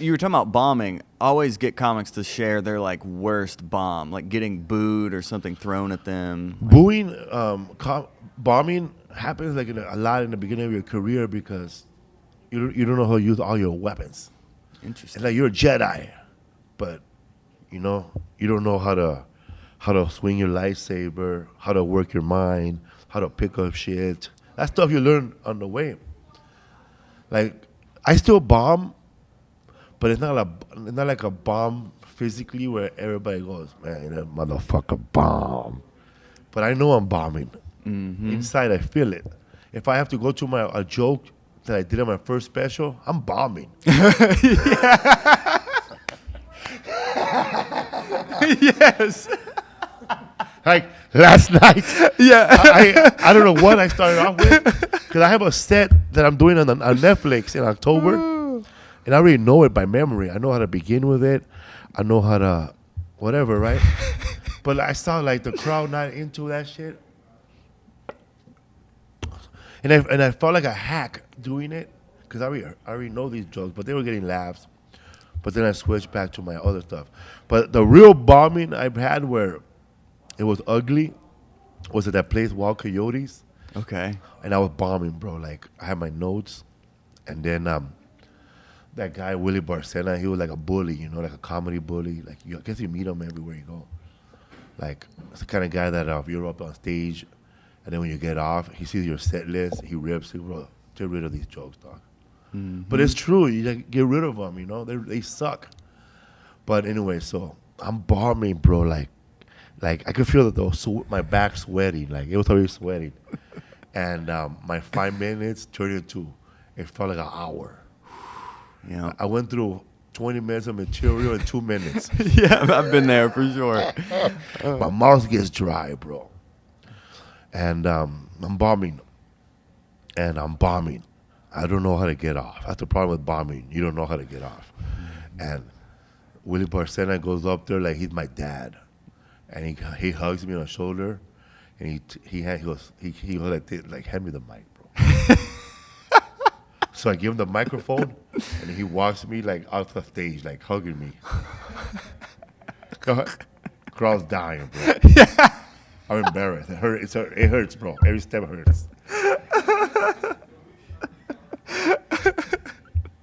You were talking about bombing. I always get comics to share their like worst bomb, like getting booed or something thrown at them. Booing, bombing happens like a lot in the beginning of your career because you don't know how to use all your weapons. Interesting. It's like you're a Jedi, but you don't know how to swing your lightsaber, how to work your mind, how to pick up shit. That stuff you learn on the way. Like I still bomb. But it's not like a bomb physically where everybody goes, man, that motherfucker bomb. But I know I'm bombing. Mm-hmm. Inside, I feel it. If I have to go to a joke that I did on my first special, I'm bombing. Yes. Like last night, I don't know what I started off with because I have a set that I'm doing on Netflix in October. And I already know it by memory. I know how to begin with it. I know how to whatever, right? But I saw like the crowd not into that shit. And I felt like a hack doing it because I already know these jokes, but they were getting laughs. But then I switched back to my other stuff. But the real bombing I've had where it was ugly was at that place, Wild Coyotes. Okay. And I was bombing, bro. Like I had my notes, and then that guy, Willie Barcena, he was like a bully, like a comedy bully. Like, I guess you meet him everywhere you go. Like, it's the kind of guy that if you're up on stage, and then when you get off, he sees your set list, he rips, bro, get rid of these jokes, dog. Mm-hmm. But it's true. You like, get rid of them, they suck. But anyway, so I'm bombing, bro. Like I could feel that my back sweating. Like, it was already sweating. And my 5 minutes turned into, it felt like an hour. Yeah, I went through 20 minutes of material in 2 minutes. Yeah, I've been there for sure. My mouth gets dry, bro. And I'm bombing. And I'm bombing. I don't know how to get off. That's the problem with bombing. You don't know how to get off. And Willie Barcena goes up there like he's my dad. And he hugs me on the shoulder. And he goes like, hand me the mic, bro. So I give him the microphone, and he walks me like off the stage, like hugging me. Crowd's dying, bro. Yeah. I'm embarrassed. It hurts, bro. Every step hurts.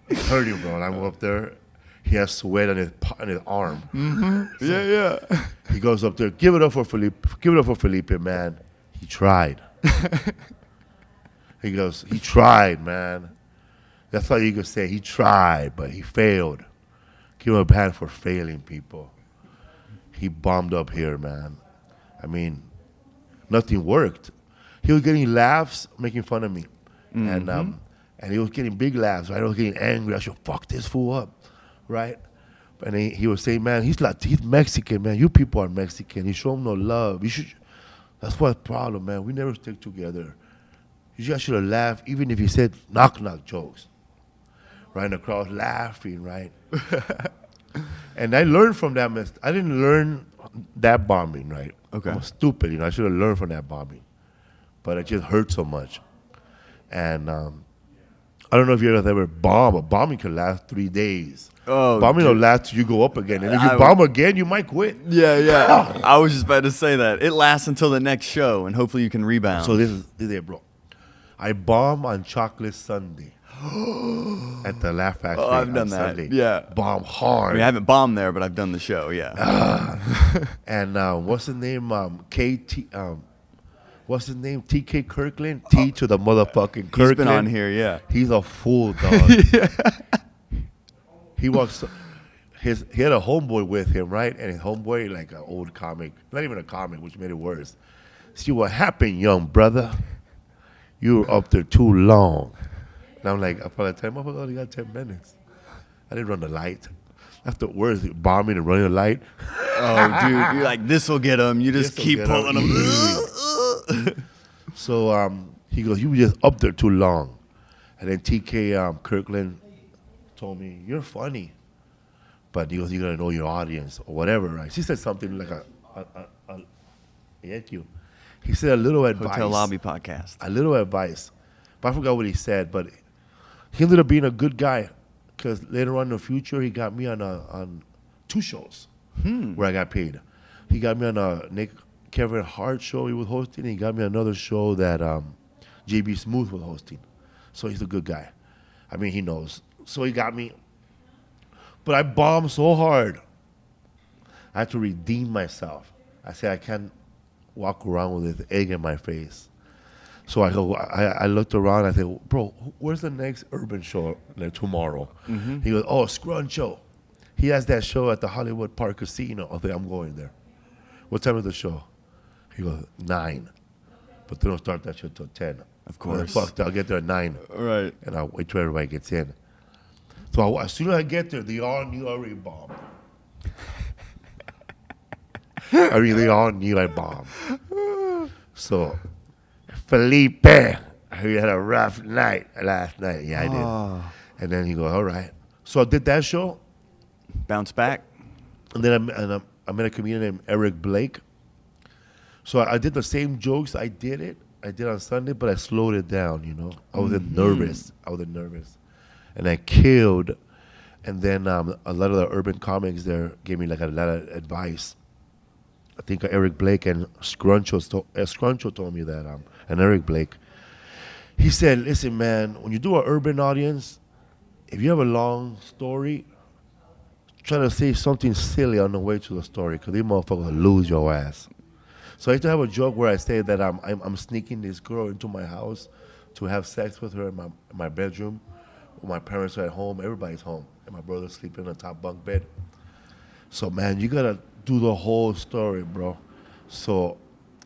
It's hurting, bro. And I'm up there. He has sweat on his arm. Mm-hmm. So yeah. He goes up there. Give it up for Felipe. Give it up for Felipe, man. He tried. He goes, he tried, man. That's all you can say. He tried, but he failed. Give him a hand for failing, people. He bombed up here, man. I mean, nothing worked. He was getting laughs, making fun of me. Mm-hmm. And he was getting big laughs, right? I was getting angry. I should fuck this fool up, right? And he was saying, man, he's Mexican, man. You people are Mexican. You show him no love. That's what's the problem, man. We never stick together. You guys should have laughed, even if he said knock-knock jokes. Right, and the crowd laughing, right? And I learned from that mess. I didn't learn that bombing, right? Okay. I'm stupid, I should have learned from that bombing. But it just hurt so much. And I don't know if you guys ever bomb, but bombing can last 3 days. Oh, bombing will last till you go up again. And if you bomb again, you might quit. Yeah. I was just about to say that. It lasts until the next show, and hopefully you can rebound. So this is it, bro. I bomb on Chocolate Sunday. At the Laugh Factory. Oh, I've done that. Sunday. Yeah. Bomb hard. I mean, I haven't bombed there, but I've done the show, yeah. And what's his name? What's his name? TK Kirkland? T to the motherfucking Kirkland. He's been on here, yeah. He's a fool, dog. Yeah. He had a homeboy with him, right? And his homeboy, like an old comic, not even a comic, which made it worse. See what happened, young brother? You were up there too long. And I'm like, I probably tell him, I only got 10 minutes. I didn't run the light. That's the worst, bombing and running the light. Oh, dude, you're like, this will get him. You just keep pulling him. So he goes, you were just up there too long. And then TK Kirkland told me, you're funny. But he goes, you got to know your audience or whatever, right? She said something like thank you. He said a little advice. Hotel Lobby Podcast. A little advice. But I forgot what he said, but he ended up being a good guy. because later on in the future, he got me on 2 shows where I got paid. He got me on a Kevin Hart show he was hosting. And he got me another show that JB Smooth was hosting. So he's a good guy. I mean, he knows. So he got me. But I bombed so hard. I had to redeem myself. I said, I can't walk around with this egg in my face. So I looked around. I said, bro, where's the next urban show tomorrow? He goes, oh, Scruncho. He has that show at the Hollywood Park Casino. I think I'm going there. What time is the show? He goes, 9. But they don't start that show till 10. Of course. Fuck, I'll get there at 9. Right. And I'll wait till everybody gets in. So as soon as I get there, they all knew I already bombed. I mean, they all knew I bombed. So, Felipe, I heard you had a rough night last night. Yeah, I did. And then he goes, all right. So I did that show. Bounce back. And then I met a comedian named Eric Blake. So I did the same jokes. I did on Sunday, but I slowed it down, you know. I was nervous. And I killed. And then a lot of the urban comics there gave me like a lot of advice. I think Eric Blake and Scruncho told me that, and Eric Blake. He said, listen, man, when you do an urban audience, if you have a long story, try to say something silly on the way to the story, because these motherfuckers will lose your ass. So I used to have a joke where I say that I'm sneaking this girl into my house to have sex with her in my bedroom. When my parents are at home, everybody's home, and my brother's sleeping in a top bunk bed. So, man, you got to do the whole story, bro. So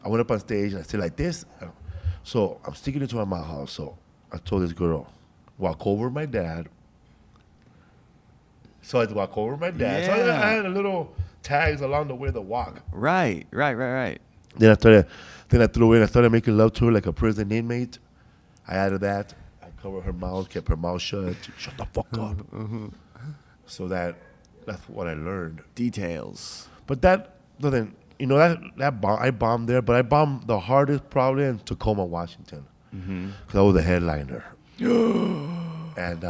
I went up on stage, and I said like this. So I'm sneaking into my house. So I told this girl, walk over my dad. So I had to walk over my dad. Yeah. So I had a little tags along the way to walk. Right. Then I started making love to her like a prison inmate. I added that. I covered her mouth, kept her mouth shut. Shut the fuck up. So that's what I learned. Details. But that doesn't, I bombed there, but I bombed the hardest probably in Tacoma, Washington. Because I was a headliner. And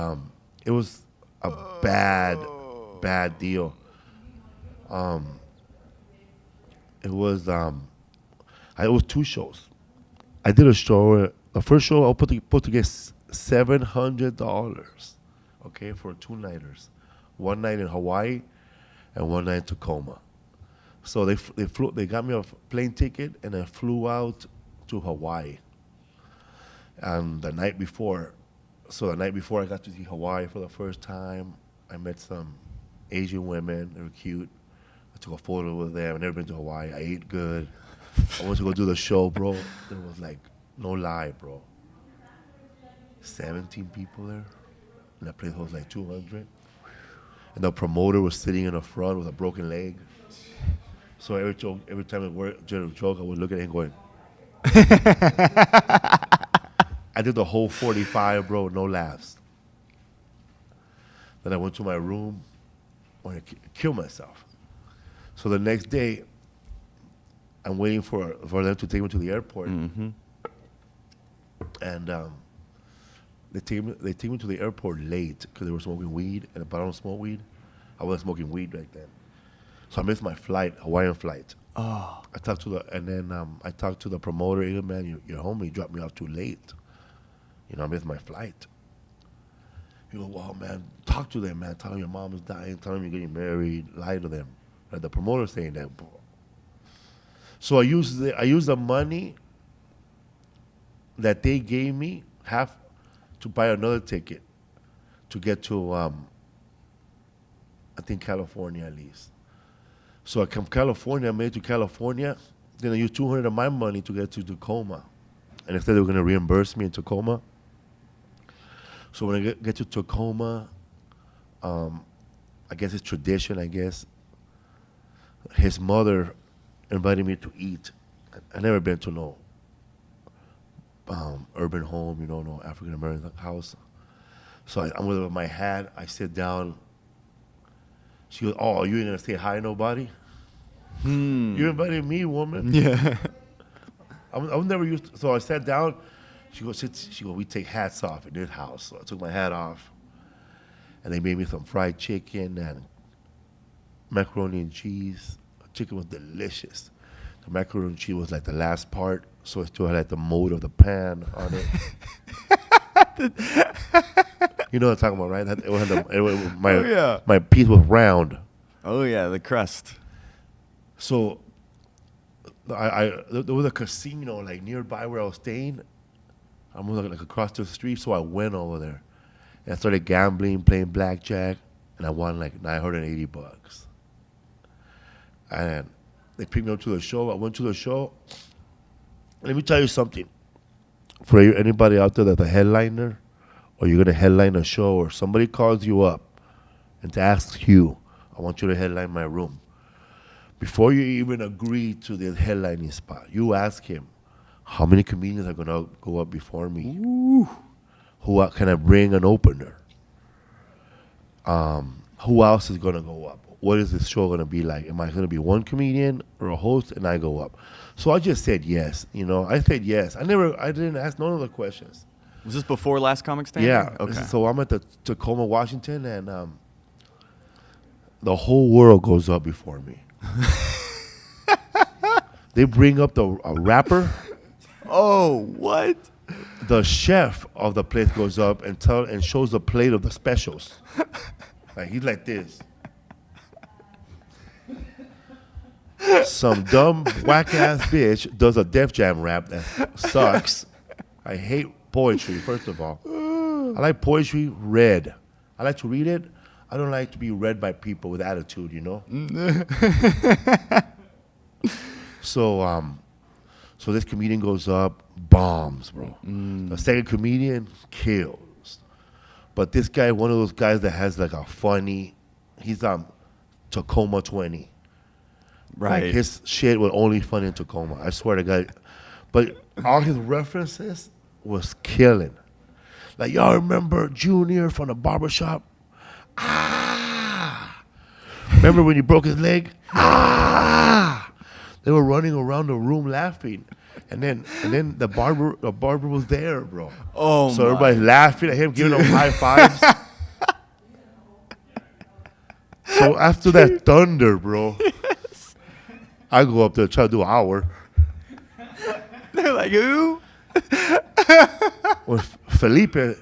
it was a bad deal. It was 2 shows. I did a show. The first show I put to get $700, okay, for 2-nighters. 1 night in Hawaii and 1 night in Tacoma. So they got me a plane ticket and I flew out to Hawaii. And the night before I got to see Hawaii for the first time, I met some Asian women. They were cute. I took a photo with them. I've never been to Hawaii. I ate good. I went to go do the show, bro. There was like, no lie, bro, 17 people there. And that place was like 200. And the promoter was sitting in the front with a broken leg. So every time I did a joke, I would look at him going. I did the whole 45, bro, no laughs. Then I went to my room, wanted to kill myself. So the next day, I'm waiting for them to take me to the airport. And they take me to the airport late because they were smoking weed, but I don't smoke weed. I wasn't smoking weed back then. So I missed my flight, Hawaiian flight. Oh. I talked to the promoter. Hey, man, your homie dropped me off too late. I missed my flight. He goes, well, man, talk to them, man. Tell them your mom is dying. Tell them you're getting married. Lie to them. Like the promoter saying that, bro. So I used the money that they gave me half to buy another ticket to get to, I think California at least. So I come California, I made it to California. Then I used $200 of my money to get to Tacoma. And instead they were going to reimburse me in Tacoma. So when I get to Tacoma, I guess it's tradition, his mother invited me to eat. I never been to no urban home, no African-American house. So I'm with my hat. I sit down. She goes, oh, you ain't going to say hi to nobody? You invited me, woman. Yeah. I was never used to, so I sat down. She goes, we take hats off in this house. So I took my hat off. and they made me some fried chicken and macaroni and cheese. The chicken was delicious. The macaroni and cheese was like the last part, so it still had like the mold of the pan on it. You know what I'm talking about, right? My piece was round. Oh yeah, the crust. So there was a casino like nearby where I was staying. I'm like across the street, so I went over there and I started gambling, playing blackjack, and I won like $980. And they picked me up to the show. I went to the show. Let me tell you something. For anybody out there that's a headliner, or you're gonna headline a show, or somebody calls you up and asks you, "I want you to headline my room." Before you even agree to the headlining spot, you ask him, how many comedians are going to go up before me? Ooh. Can I bring an opener? Who else is going to go up? What is this show going to be like? Am I going to be one comedian or a host and I go up? So I just said yes. I said yes. I didn't ask none of the questions. Was this before Last Comic Standing? Yeah. Okay. So I'm at the Tacoma, Washington, and the whole world goes up before me. They bring up a rapper. Oh, what? The chef of the place goes up and shows the plate of the specials. Like he's like this. Some dumb whack ass bitch does a Def Jam rap that sucks. I hate poetry, first of all. I like poetry read. I like to read it. I don't like to be read by people with attitude, So this comedian goes up, bombs, bro. The second comedian kills. But this guy, one of those guys that has like a funny, he's Tacoma 20. Right. Like his shit was only funny in Tacoma. I swear to God. But all his references was killing. Like, y'all remember Junior from the barbershop? Ah! Remember when he broke his leg? Ah! They were running around the room laughing. And then the barber was there, bro. Oh, so everybody's laughing at him, giving him high fives. So after that thunder, bro, yes. I go up there try to do an hour. They're like, who? With Felipe,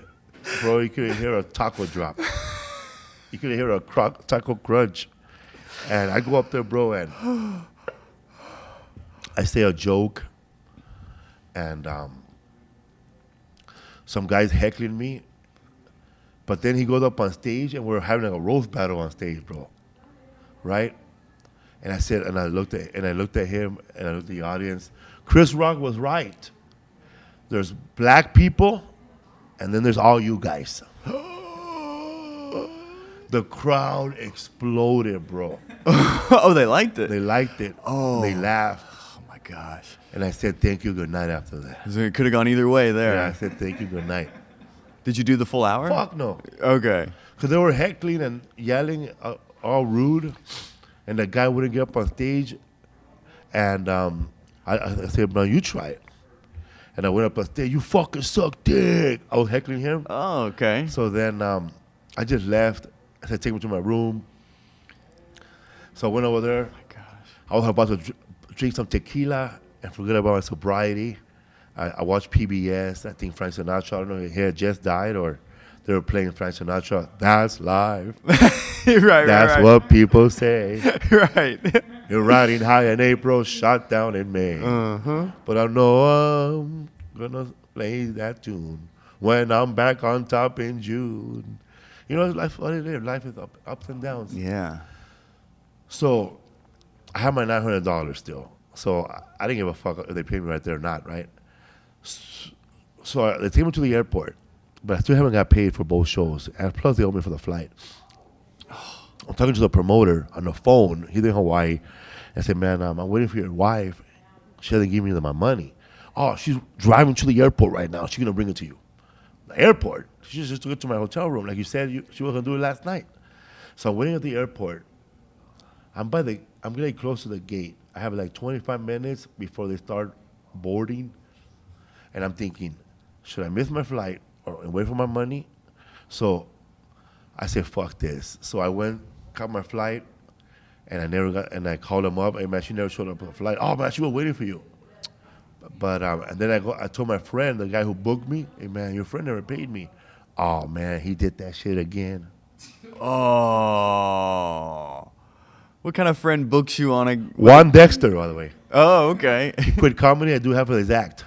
bro, you couldn't hear a taco drop. You couldn't hear a taco crunch. And I go up there, bro, and I say a joke. And some guy's heckling me. But then he goes up on stage, and we're having like a roast battle on stage, bro. Right? And I said, and I looked at him, and I looked at the audience. Chris Rock was right. There's black people, and then there's all you guys. The crowd exploded, bro. Oh, they liked it. They liked it. Oh, they laughed. Oh my gosh. And I said, thank you, good night after that. So it could have gone either way there. Yeah, I said, thank you, good night. Did you do the full hour? Fuck no. Okay. Because they were heckling and yelling, all rude, and the guy wouldn't get up on stage. And I said, no, you try it. And I went up on stage, you fucking suck dick. I was heckling him. Oh, okay. So then I just left. I said, take me to my room. So I went over there. Oh my gosh. I was about to drink some tequila and forget about my sobriety. I watched PBS. I think Frank Sinatra, I don't know, he had just died, or they were playing Frank Sinatra. That's live. That's what people say. Right. You're riding high in April, shot down in May. Uh-huh. But I know I'm going to play that tune when I'm back on top in June. You know, life, what it is. Life is ups and downs. Yeah. So I have my $900 still. So I didn't give a fuck if they paid me right there or not, right? So they take me to the airport, but I still haven't got paid for both shows. And plus, they owe me for the flight. I'm talking to the promoter on the phone. He's in Hawaii. I said, man, I'm waiting for your wife. She hasn't given me my money. Oh, she's driving to the airport right now. She's going to bring it to you. The airport? She just took it to my hotel room. Like you said, she was going to do it last night. So I'm waiting at the airport. I'm getting close to the gate. I have like 25 minutes before they start boarding. And I'm thinking, should I miss my flight and wait for my money? So I said, fuck this. So I went, got my flight, and I called him up. Hey man, she never showed up for the flight. Oh man, she was waiting for you. But and then I told my friend, the guy who booked me, hey man, your friend never paid me. Oh man, he did that shit again. Oh. What kind of friend books you on a... Juan Dexter, by the way. Oh, okay. He quit comedy. I do have his act.